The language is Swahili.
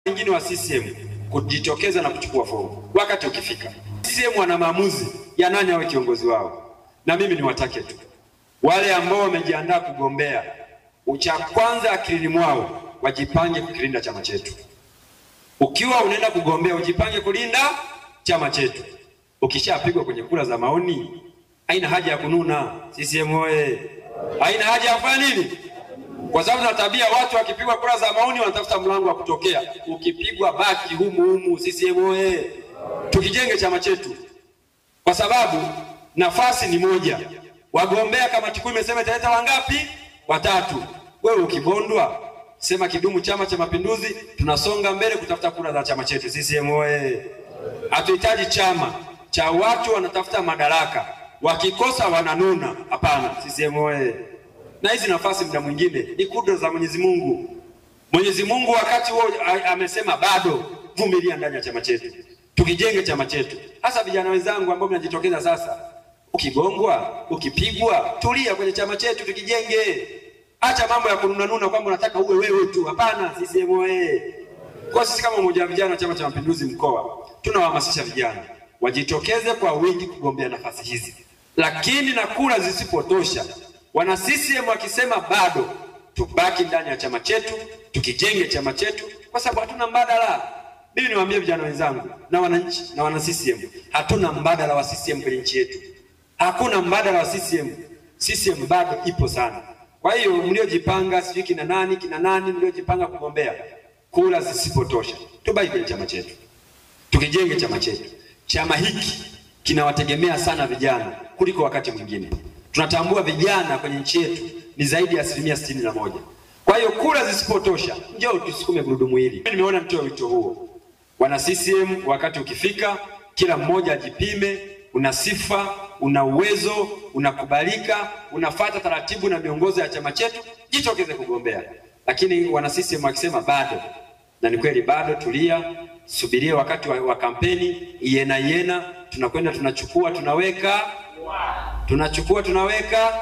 wengine wa CCM kujitokeza na kuchukua fomu. Wakati ukifika, CCM wana maamuzi ya nani awe kiongozi wao, na mimi niwatake tu wale ambao wamejiandaa kugombea, cha kwanza akilini mwao wajipange kukilinda chama chetu. Ukiwa unaenda kugombea, ujipange kulinda chama chetu. Ukishapigwa kwenye kura za maoni, haina haja ya kununa. CCM oye! Haina haja ya kufanya nini? Kwa sababu na tabia watu wakipigwa kura za maoni wanatafuta mlango wa kutokea. Ukipigwa baki humu. CCM oye! Tukijenge chama chetu, kwa sababu nafasi ni moja. Wagombea kamati kuu imesema italeta wangapi? Watatu. Wewe ukibondwa, sema kidumu Chama cha Mapinduzi, tunasonga mbele kutafuta kura za chama chetu. CCM oye! Hatuhitaji chama cha watu wanatafuta madaraka, wakikosa wananuna. Hapana. CCM oye! Na hizi nafasi muda mwingine ni kudra za Mwenyezi Mungu. Mwenyezi Mungu wakati huo amesema bado vumilia ndani ya chama chetu. Tukijenge chama chetu. Hasa vijana wenzangu ambao mnajitokeza sasa, ukigongwa, ukipigwa, tulia kwenye chama chetu tukijenge. Acha mambo ya kununanuna kwamba unataka uwe wewe tu. Hapana. CCM oye! Kwa sisi kama mmoja wa vijana wa Chama cha Mapinduzi mkoa, tunawahamasisha vijana wajitokeze kwa wingi kugombea nafasi hizi. Lakini na kura zisipotosha, wana CCM wakisema bado, tubaki ndani ya chama chetu, tukijenge chama chetu, kwa sababu hatuna mbadala. Mimi niwaambie vijana wenzangu na wananchi na wana CCM, hatuna mbadala wa CCM kwenye nchi yetu. Hakuna mbadala wa CCM. CCM bado ipo sana. Kwa hiyo mliojipanga, sijui kina nani mliojipanga kugombea, kura zisipotosha, tubaki kwenye chama chetu, tukijenge chama chetu. Chama hiki kinawategemea sana vijana kuliko wakati mwingine. Tunatambua vijana kwenye nchi yetu ni zaidi ya 61%. Kwa hiyo kura zisipotosha, njoo tusukume gurudumu hili. Mimi nimeona nitoe wito huo. Wana CCM, wakati ukifika, kila mmoja ajipime. Una sifa, una uwezo, unakubalika, unafuata taratibu na miongozo ya chama chetu, jitokeze kugombea. Lakini wana CCM wakisema bado, na ni kweli bado, tulia, subirie wakati wa kampeni, iena tunakwenda tunachukua tunaweka.